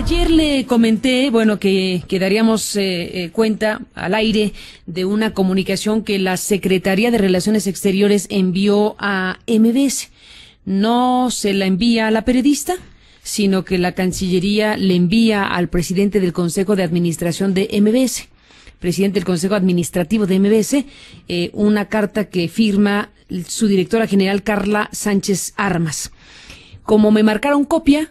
Ayer le comenté, bueno, que daríamos cuenta al aire de una comunicación que la Secretaría de Relaciones Exteriores envió a MBS. No se la envía a la periodista, sino que la Cancillería le envía al presidente del Consejo de Administración de MBS, presidente del Consejo Administrativo de MBS, una carta que firma su directora general Carla Sánchez Armas. Como me marcaron copia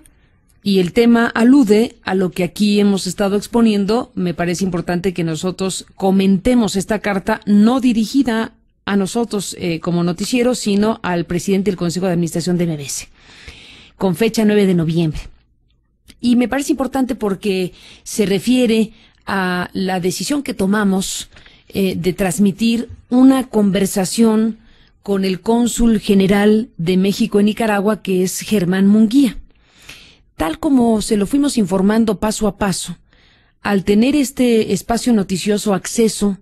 y el tema alude a lo que aquí hemos estado exponiendo, me parece importante que nosotros comentemos esta carta no dirigida a nosotros como noticiero, sino al presidente del Consejo de Administración de MBS, con fecha 9 de noviembre. Y me parece importante porque se refiere a la decisión que tomamos de transmitir una conversación con el cónsul general de México en Nicaragua, que es Germán Munguía. Tal como se lo fuimos informando paso a paso, al tener este espacio noticioso acceso,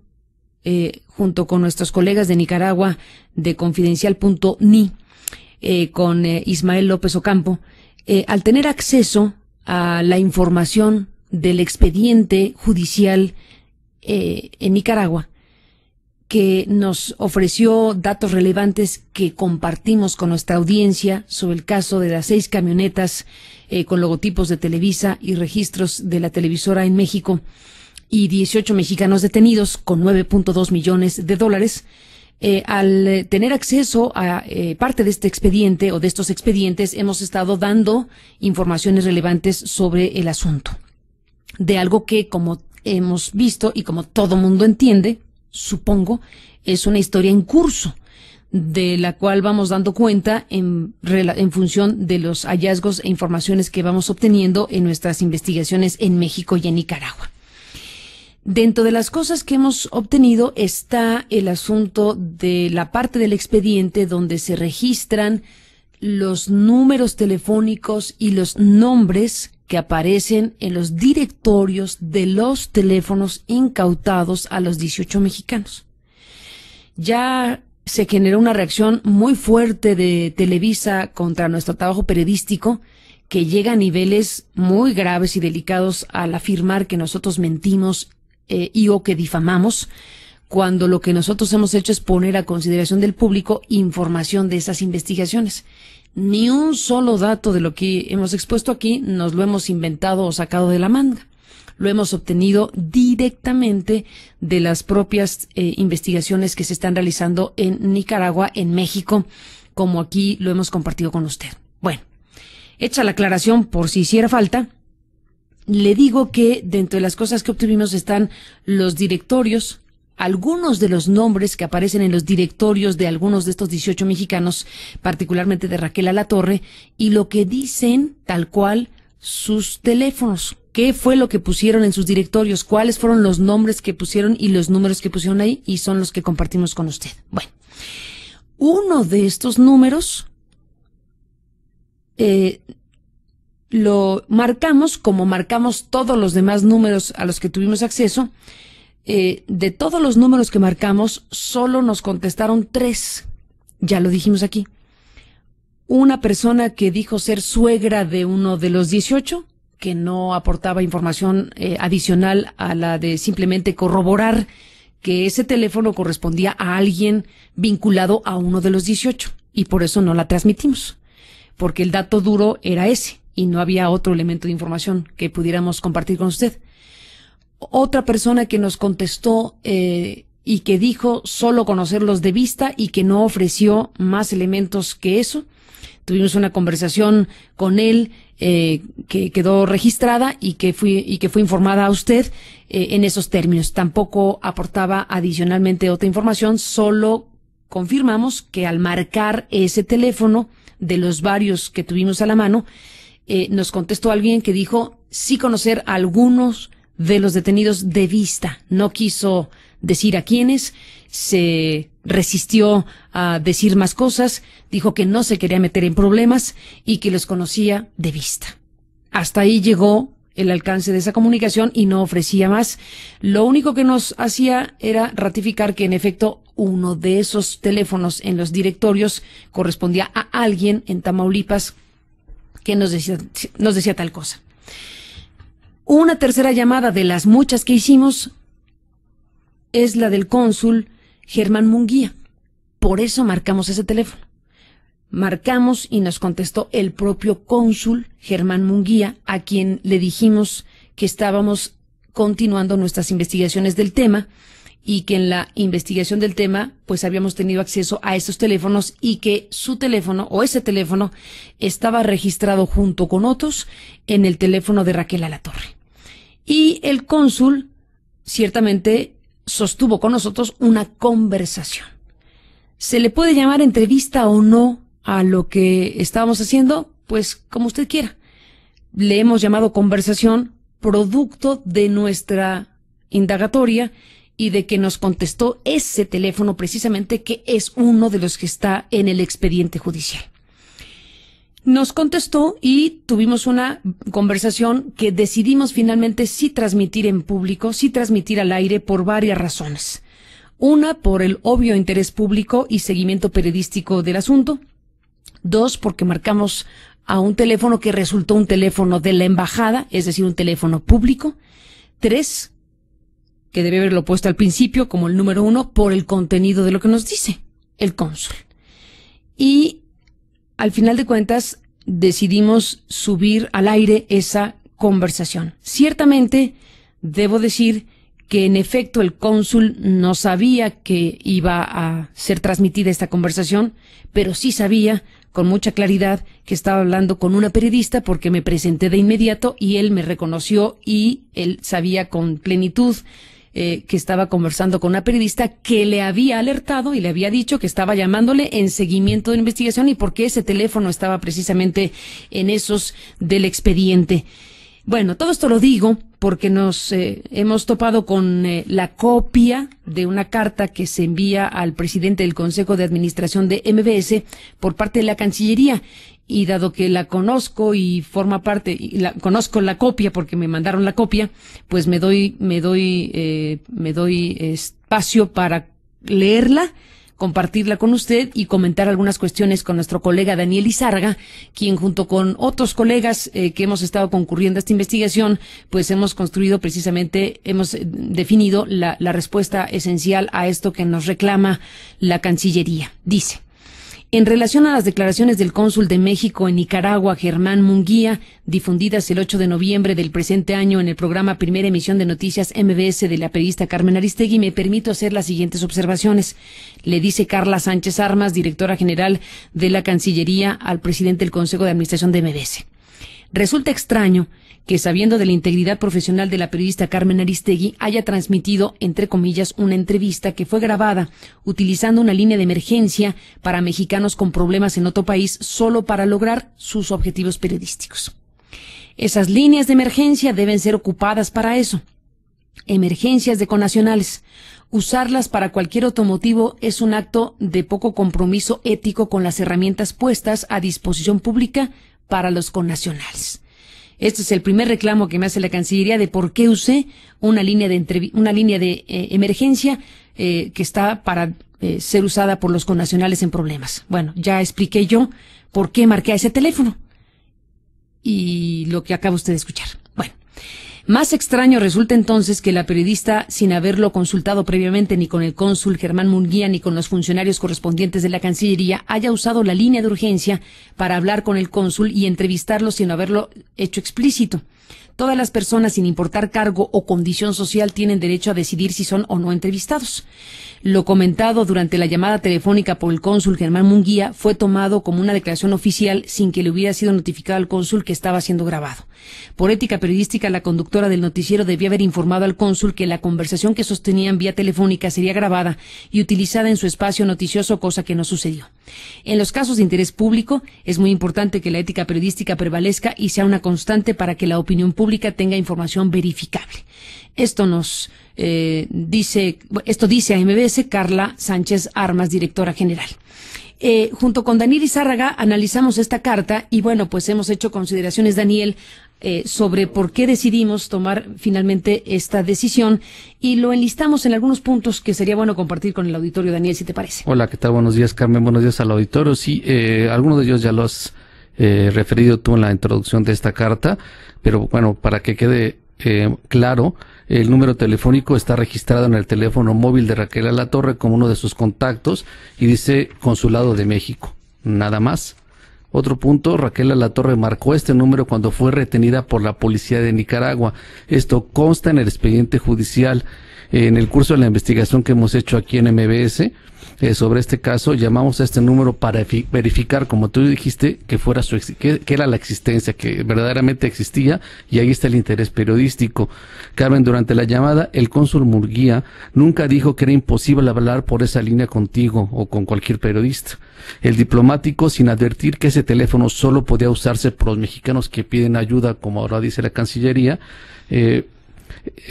junto con nuestros colegas de Nicaragua, de Confidencial.ni, con Ismael López Ocampo, al tener acceso a la información del expediente judicial en Nicaragua, que nos ofreció datos relevantes que compartimos con nuestra audiencia sobre el caso de las 6 camionetas con logotipos de Televisa y registros de la televisora en México y 18 mexicanos detenidos con $9.2 millones. Al tener acceso a parte de este expediente o de estos expedientes, hemos estado dando informaciones relevantes sobre el asunto, de algo que, como hemos visto y como todo mundo entiende, supongo, es una historia en curso, de la cual vamos dando cuenta en función de los hallazgos e informaciones que vamos obteniendo en nuestras investigaciones en México y en Nicaragua. Dentro de las cosas que hemos obtenido está el asunto de la parte del expediente donde se registran los números telefónicos y los nombres que aparecen en los directorios de los teléfonos incautados a los 18 mexicanos. Ya se generó una reacción muy fuerte de Televisa contra nuestro trabajo periodístico, que llega a niveles muy graves y delicados al afirmar que nosotros mentimos o que difamamos, cuando lo que nosotros hemos hecho es poner a consideración del público información de esas investigaciones. Ni un solo dato de lo que hemos expuesto aquí nos lo hemos inventado o sacado de la manga. Lo hemos obtenido directamente de las propias investigaciones que se están realizando en Nicaragua, en México, como aquí lo hemos compartido con usted. Bueno, hecha la aclaración por si hiciera falta, le digo que dentro de las cosas que obtuvimos están los directorios, algunos de los nombres que aparecen en los directorios de algunos de estos 18 mexicanos, particularmente de Raquel Alatorre, y lo que dicen tal cual sus teléfonos. ¿Qué fue lo que pusieron en sus directorios? ¿Cuáles fueron los nombres que pusieron y los números que pusieron ahí? Y son los que compartimos con usted. Bueno, uno de estos números lo marcamos como marcamos todos los demás números a los que tuvimos acceso. De todos los números que marcamos, solo nos contestaron 3. Ya lo dijimos aquí. Una persona que dijo ser suegra de uno de los 18, que no aportaba información adicional a la de simplemente corroborar que ese teléfono correspondía a alguien vinculado a uno de los 18, y por eso no la transmitimos, porque el dato duro era ese y no había otro elemento de información que pudiéramos compartir con usted. Otra persona que nos contestó y que dijo solo conocerlos de vista y que no ofreció más elementos que eso. Tuvimos una conversación con él que quedó registrada y que fue informada a usted en esos términos. Tampoco aportaba adicionalmente otra información, solo confirmamos que al marcar ese teléfono de los varios que tuvimos a la mano, nos contestó alguien que dijo sí conocer a algunos de los detenidos de vista. No quiso decir a quiénes, se resistió a decir más cosas, dijo que no se quería meter en problemas y que los conocía de vista. Hasta ahí llegó el alcance de esa comunicación y no ofrecía más. Lo único que nos hacía era ratificar que en efecto uno de esos teléfonos en los directorios correspondía a alguien en Tamaulipas que nos decía tal cosa. Una tercera llamada de las muchas que hicimos es la del cónsul Germán Munguía. Por eso marcamos ese teléfono. Marcamos y nos contestó el propio cónsul Germán Munguía, a quien le dijimos que estábamos continuando nuestras investigaciones del tema y que en la investigación del tema pues habíamos tenido acceso a esos teléfonos y que su teléfono o ese teléfono estaba registrado junto con otros en el teléfono de Raquel Alatorre. Y el cónsul ciertamente sostuvo con nosotros una conversación. ¿Se le puede llamar entrevista o no a lo que estábamos haciendo? Pues como usted quiera. Le hemos llamado conversación producto de nuestra indagatoria y de que nos contestó ese teléfono precisamente, que es uno de los que está en el expediente judicial. Nos contestó y tuvimos una conversación que decidimos finalmente sí transmitir en público, sí transmitir al aire por varias razones. Una, por el obvio interés público y seguimiento periodístico del asunto. Dos, porque marcamos a un teléfono que resultó un teléfono de la embajada, es decir, un teléfono público. Tres, que debe haberlo puesto al principio como el número uno, por el contenido de lo que nos dice el cónsul. Y al final de cuentas decidimos subir al aire esa conversación. Ciertamente debo decir que en efecto el cónsul no sabía que iba a ser transmitida esta conversación, pero sí sabía con mucha claridad que estaba hablando con una periodista, porque me presenté de inmediato y él me reconoció y él sabía con plenitud que estaba conversando con una periodista que le había alertado y le había dicho que estaba llamándole en seguimiento de la investigación y porque ese teléfono estaba precisamente en esos del expediente. Bueno, todo esto lo digo porque nos hemos topado con la copia de una carta que se envía al presidente del Consejo de Administración de MBS por parte de la Cancillería. Y dado que la conozco y forma parte, y conozco la copia porque me mandaron la copia, pues me doy espacio para leerla, compartirla con usted y comentar algunas cuestiones con nuestro colega Daniel Izárraga, quien junto con otros colegas que hemos estado concurriendo a esta investigación, pues hemos construido precisamente, hemos definido la respuesta esencial a esto que nos reclama la Cancillería. Dice: en relación a las declaraciones del cónsul de México en Nicaragua, Germán Munguía, difundidas el 8 de noviembre del presente año en el programa Primera Emisión de Noticias MBS de la periodista Carmen Aristegui, me permito hacer las siguientes observaciones. Le dice Carla Sánchez Armas, directora general de la Cancillería, al presidente del Consejo de Administración de MBS. Resulta extraño que, sabiendo de la integridad profesional de la periodista Carmen Aristegui, haya transmitido, entre comillas, una entrevista que fue grabada utilizando una línea de emergencia para mexicanos con problemas en otro país solo para lograr sus objetivos periodísticos. Esas líneas de emergencia deben ser ocupadas para eso. Emergencias de connacionales. Usarlas para cualquier otro motivo es un acto de poco compromiso ético con las herramientas puestas a disposición pública para los connacionales. Este es el primer reclamo que me hace la Cancillería de por qué usé una línea de emergencia que está para ser usada por los connacionales en problemas. Bueno, ya expliqué yo por qué marqué a ese teléfono y lo que acaba usted de escuchar. Bueno, más extraño resulta entonces que la periodista, sin haberlo consultado previamente ni con el cónsul Germán Munguía ni con los funcionarios correspondientes de la Cancillería, haya usado la línea de urgencia para hablar con el cónsul y entrevistarlo sin haberlo hecho explícito. Todas las personas, sin importar cargo o condición social, tienen derecho a decidir si son o no entrevistados. Lo comentado durante la llamada telefónica por el cónsul Germán Munguía fue tomado como una declaración oficial sin que le hubiera sido notificado al cónsul que estaba siendo grabado. Por ética periodística, la conductora del noticiero debía haber informado al cónsul que la conversación que sostenían vía telefónica sería grabada y utilizada en su espacio noticioso, cosa que no sucedió. En los casos de interés público, es muy importante que la ética periodística prevalezca y sea una constante para que la opinión pública tenga información verificable. Esto dice a MBS Carla Sánchez Armas, directora general. Junto con Daniel Izárraga analizamos esta carta y bueno, pues hemos hecho consideraciones, Daniel, sobre por qué decidimos tomar finalmente esta decisión y lo enlistamos en algunos puntos que sería bueno compartir con el auditorio. Daniel, si te parece. Hola, ¿qué tal? Buenos días, Carmen. Buenos días al auditorio. Sí, algunos de ellos ya los has referido tú en la introducción de esta carta, pero bueno, para que quede claro, el número telefónico está registrado en el teléfono móvil de Raquel Alatorre como uno de sus contactos y dice Consulado de México, nada más. Otro punto, Raquel Alatorre marcó este número cuando fue retenida por la policía de Nicaragua. Esto consta en el expediente judicial. En el curso de la investigación que hemos hecho aquí en MBS sobre este caso, llamamos a este número para verificar, como tú dijiste, que fuera que era la existencia, que verdaderamente existía, y ahí está el interés periodístico. Carmen, durante la llamada, el cónsul Murguía nunca dijo que era imposible hablar por esa línea contigo o con cualquier periodista. El diplomático, sin advertir que ese teléfono solo podía usarse por los mexicanos que piden ayuda, como ahora dice la Cancillería,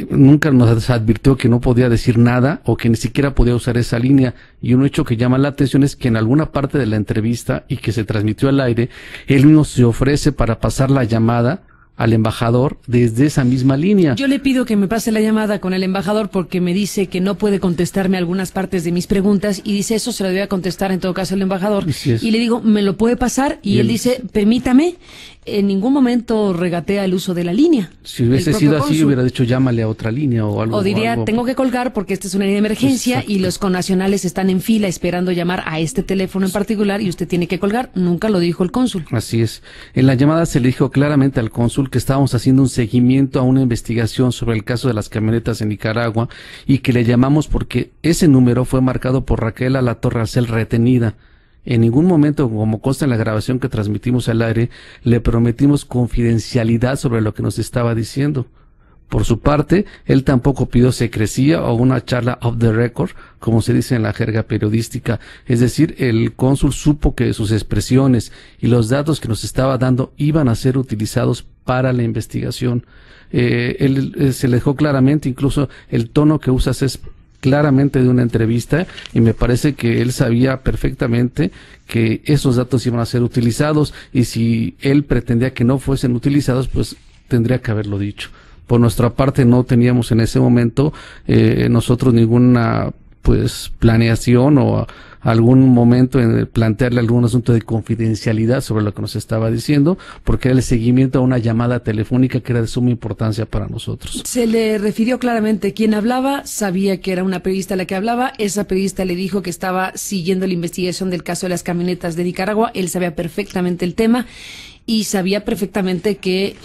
nunca nos advirtió que no podía decir nada o que ni siquiera podía usar esa línea. Y un hecho que llama la atención es que en alguna parte de la entrevista y que se transmitió al aire, él mismo se ofrece para pasar la llamada al embajador desde esa misma línea. Yo le pido que me pase la llamada con el embajador porque me dice que no puede contestarme algunas partes de mis preguntas y dice eso se lo debe contestar en todo caso el embajador. Y le digo, ¿me lo puede pasar? Y él dice, permítame. En ningún momento regatea el uso de la línea. Si hubiese sido así, hubiera dicho llámale a otra línea o algo. O diría, tengo que colgar porque esta es una línea de emergencia. Exacto. Y los connacionales están en fila esperando llamar a este teléfono en particular y usted tiene que colgar. Nunca lo dijo el cónsul. Así es. En la llamada se le dijo claramente al cónsul que estábamos haciendo un seguimiento a una investigación sobre el caso de las camionetas en Nicaragua y que le llamamos porque ese número fue marcado por Raquel Alatorre al ser retenida. En ningún momento, como consta en la grabación que transmitimos al aire, le prometimos confidencialidad sobre lo que nos estaba diciendo. Por su parte, él tampoco pidió secrecía o una charla off the record, como se dice en la jerga periodística. Es decir, el cónsul supo que sus expresiones y los datos que nos estaba dando iban a ser utilizados para la investigación. Se le dejó claramente, incluso el tono que usas es claramente de una entrevista y me parece que él sabía perfectamente que esos datos iban a ser utilizados y si él pretendía que no fuesen utilizados, pues tendría que haberlo dicho. Por nuestra parte no teníamos en ese momento nosotros ninguna planeación o algún momento en plantearle algún asunto de confidencialidad sobre lo que nos estaba diciendo, porque era el seguimiento a una llamada telefónica que era de suma importancia para nosotros. Se le refirió claramente quien hablaba, sabía que era una periodista la que hablaba, esa periodista le dijo que estaba siguiendo la investigación del caso de las camionetas de Nicaragua, él sabía perfectamente el tema y sabía perfectamente que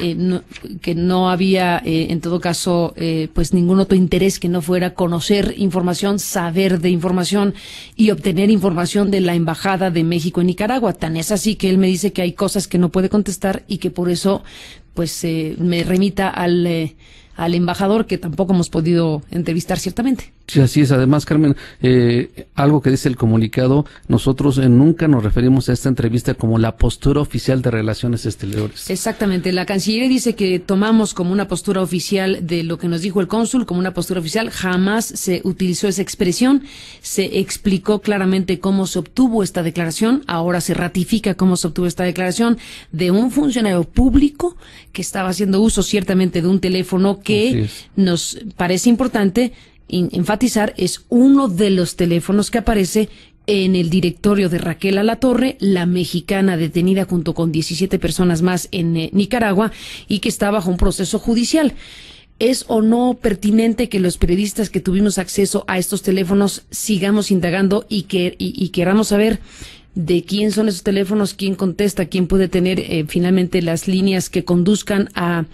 no había, en todo caso, ningún otro interés que no fuera conocer información, saber de información y obtener información de la Embajada de México en Nicaragua. Tan es así que él me dice que hay cosas que no puede contestar y que por eso, me remita al embajador que tampoco hemos podido entrevistar ciertamente. Sí, así es. Además, Carmen, algo que dice el comunicado, nosotros nunca nos referimos a esta entrevista como la postura oficial de Relaciones Exteriores. Exactamente. La Cancillería dice que tomamos como una postura oficial de lo que nos dijo el cónsul, como una postura oficial. Jamás se utilizó esa expresión. Se explicó claramente cómo se obtuvo esta declaración. Ahora se ratifica cómo se obtuvo esta declaración de un funcionario público que estaba haciendo uso ciertamente de un teléfono que nos parece importante enfatizar, es uno de los teléfonos que aparece en el directorio de Raquel Alatorre, la mexicana detenida junto con 17 personas más en Nicaragua y que está bajo un proceso judicial. ¿Es o no pertinente que los periodistas que tuvimos acceso a estos teléfonos sigamos indagando y queramos saber de quién son esos teléfonos, quién contesta, quién puede tener finalmente las líneas que conduzcan a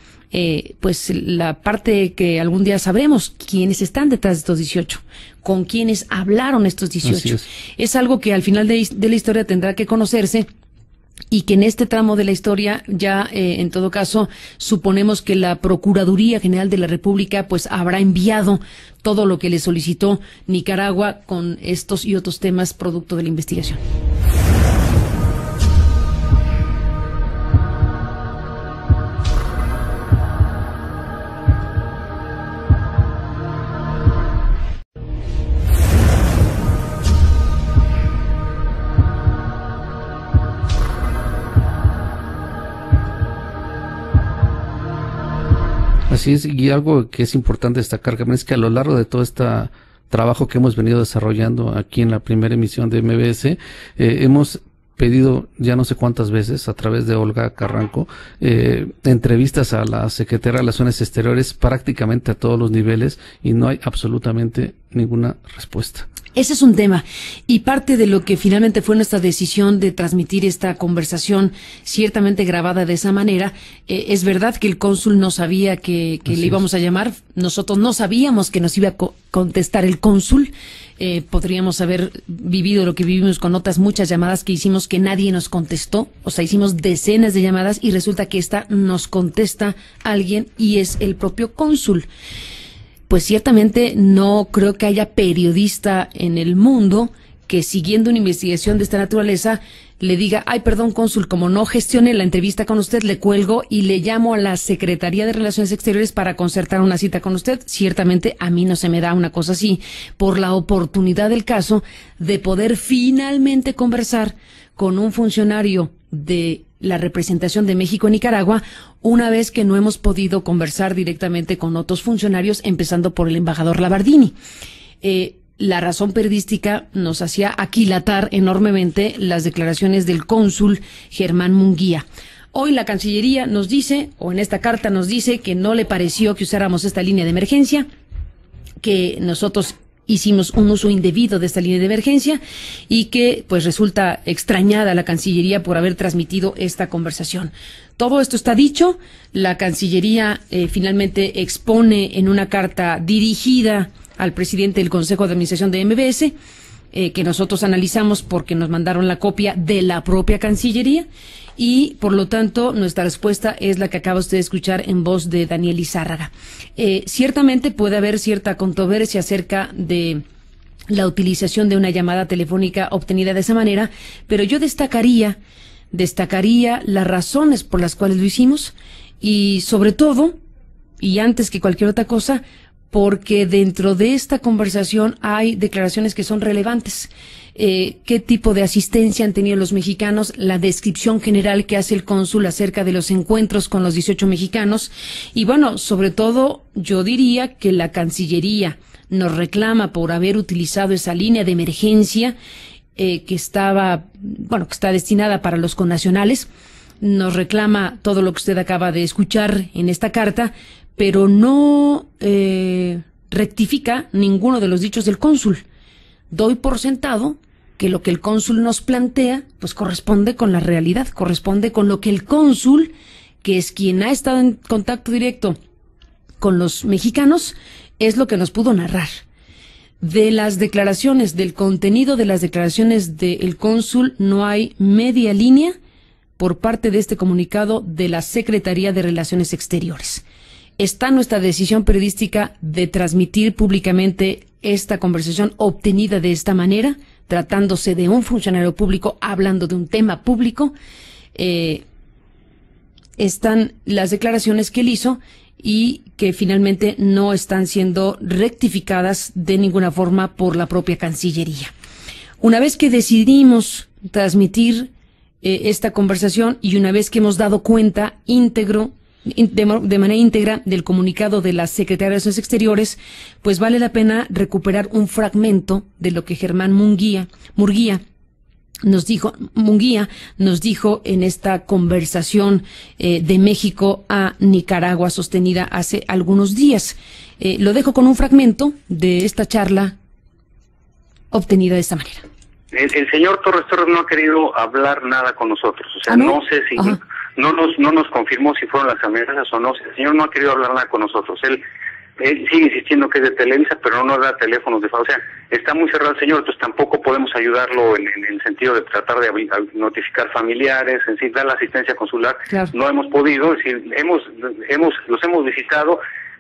la parte que algún día sabremos quiénes están detrás de estos 18, con quiénes hablaron estos 18? Es algo que al final de la historia tendrá que conocerse y que en este tramo de la historia ya en todo caso suponemos que la Procuraduría General de la República habrá enviado todo lo que le solicitó Nicaragua con estos y otros temas producto de la investigación. Así es, y algo que es importante destacar, Carmen, es que a lo largo de todo este trabajo que hemos venido desarrollando aquí en la primera emisión de MBS, hemos pedido ya no sé cuántas veces a través de Olga Carranco entrevistas a la Secretaría de Relaciones Exteriores prácticamente a todos los niveles y no hay absolutamente ninguna respuesta. Ese es un tema y parte de lo que finalmente fue nuestra decisión de transmitir esta conversación ciertamente grabada de esa manera. Es verdad que el cónsul no sabía que le íbamos a llamar. Nosotros no sabíamos que nos iba a contestar el cónsul. Podríamos haber vivido lo que vivimos con otras muchas llamadas que hicimos que nadie nos contestó. O sea, hicimos decenas de llamadas y resulta que esta nos contesta alguien y es el propio cónsul. Pues ciertamente no creo que haya periodista en el mundo que siguiendo una investigación de esta naturaleza le diga, ay, perdón, cónsul, como no gestione la entrevista con usted, le cuelgo y le llamo a la Secretaría de Relaciones Exteriores para concertar una cita con usted. Ciertamente a mí no se me da una cosa así por la oportunidad del caso de poder finalmente conversar con un funcionario de la representación de México en Nicaragua, una vez que no hemos podido conversar directamente con otros funcionarios, empezando por el embajador Labardini. La razón periodística nos hacía aquilatar enormemente las declaraciones del cónsul Germán Munguía. Hoy la Cancillería nos dice, o en esta carta nos dice, que no le pareció que usáramos esta línea de emergencia, que nosotros hicimos un uso indebido de esta línea de emergencia y que pues resulta extrañada la Cancillería por haber transmitido esta conversación. Todo esto está dicho. La Cancillería finalmente expone en una carta dirigida al presidente del Consejo de Administración de MBS, que nosotros analizamos porque nos mandaron la copia de la propia Cancillería y por lo tanto nuestra respuesta es la que acaba usted de escuchar en voz de Daniel Izárraga. Ciertamente puede haber cierta controversia acerca de la utilización de una llamada telefónica obtenida de esa manera, pero yo destacaría las razones por las cuales lo hicimos y sobre todo, y antes que cualquier otra cosa, porque dentro de esta conversación hay declaraciones que son relevantes. ¿Qué tipo de asistencia han tenido los mexicanos? La descripción general que hace el cónsul acerca de los encuentros con los 18 mexicanos. Y bueno, sobre todo, yo diría que la Cancillería nos reclama por haber utilizado esa línea de emergencia que está destinada para los connacionales. Nos reclama todo lo que usted acaba de escuchar en esta carta, pero no rectifica ninguno de los dichos del cónsul. Doy por sentado que lo que el cónsul nos plantea, pues corresponde con la realidad, corresponde con lo que el cónsul, que es quien ha estado en contacto directo con los mexicanos, es lo que nos pudo narrar. De las declaraciones, del contenido de las declaraciones del cónsul, no hay media línea por parte de este comunicado de la Secretaría de Relaciones Exteriores. Está nuestra decisión periodística de transmitir públicamente esta conversación obtenida de esta manera, tratándose de un funcionario público hablando de un tema público. Están las declaraciones que él hizo y que finalmente no están siendo rectificadas de ninguna forma por la propia Cancillería. Una vez que decidimos transmitir esta conversación y una vez que hemos dado cuenta de manera íntegra del comunicado de la Secretaría de Relaciones Exteriores, pues vale la pena recuperar un fragmento de lo que Germán Munguía nos dijo en esta conversación de México a Nicaragua sostenida hace algunos días. Lo dejo con un fragmento de esta charla obtenida de esta manera. El señor Torres no ha querido hablar nada con nosotros, o sea, ¿no? No sé si no nos confirmó si fueron las amenazas o no. El señor no ha querido hablar nada con nosotros. Él sigue insistiendo que es de Televisa, pero no nos da teléfonos de o sea, está muy cerrado el señor, entonces tampoco podemos ayudarlo en el sentido de tratar de notificar familiares, en sí, dar la asistencia consular. Claro. No hemos podido, es decir, los hemos visitado,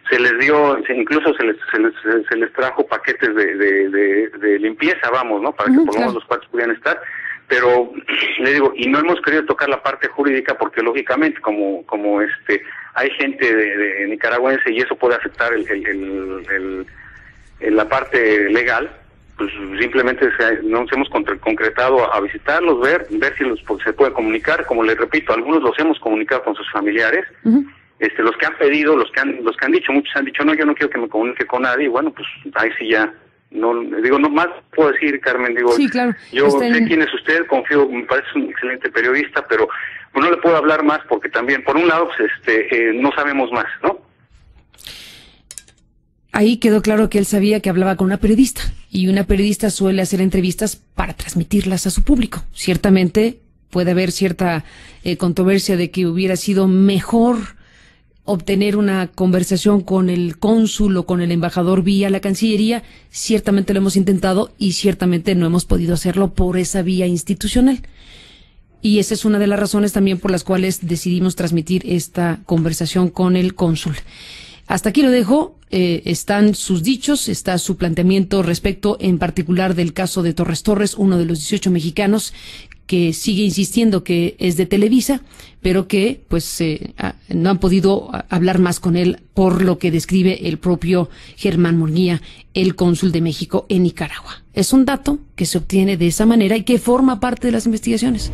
se les dio, incluso se les trajo paquetes de limpieza, vamos, ¿no? Para que por lo menos los cuartos pudieran estar. Pero le digo, y no hemos querido tocar la parte jurídica porque lógicamente como hay gente de nicaragüense y eso puede afectar la parte legal, pues simplemente nos hemos concretado a visitarlos, ver si se puede comunicar. Como les repito, algunos los hemos comunicado con sus familiares. Los que han pedido, los que han dicho, muchos han dicho, no, yo no quiero que me comunique con nadie. Y bueno, pues ahí sí ya No, digo, no más puedo decir, Carmen, digo, sí, claro. Yo sé quién es usted, confío, me parece un excelente periodista, pero no le puedo hablar más porque también, por un lado, pues, no sabemos más, ¿no? Ahí quedó claro que él sabía que hablaba con una periodista, y una periodista suele hacer entrevistas para transmitirlas a su público. Ciertamente puede haber cierta controversia de que hubiera sido mejor obtener una conversación con el cónsul o con el embajador vía la Cancillería. Ciertamente lo hemos intentado y ciertamente no hemos podido hacerlo por esa vía institucional. Y esa es una de las razones también por las cuales decidimos transmitir esta conversación con el cónsul. Hasta aquí lo dejo. Están sus dichos, está su planteamiento respecto en particular del caso de Torres Torres, uno de los 18 mexicanos que sigue insistiendo que es de Televisa, pero que pues no han podido hablar más con él por lo que describe el propio Germán Murguía, el cónsul de México en Nicaragua. Es un dato que se obtiene de esa manera y que forma parte de las investigaciones.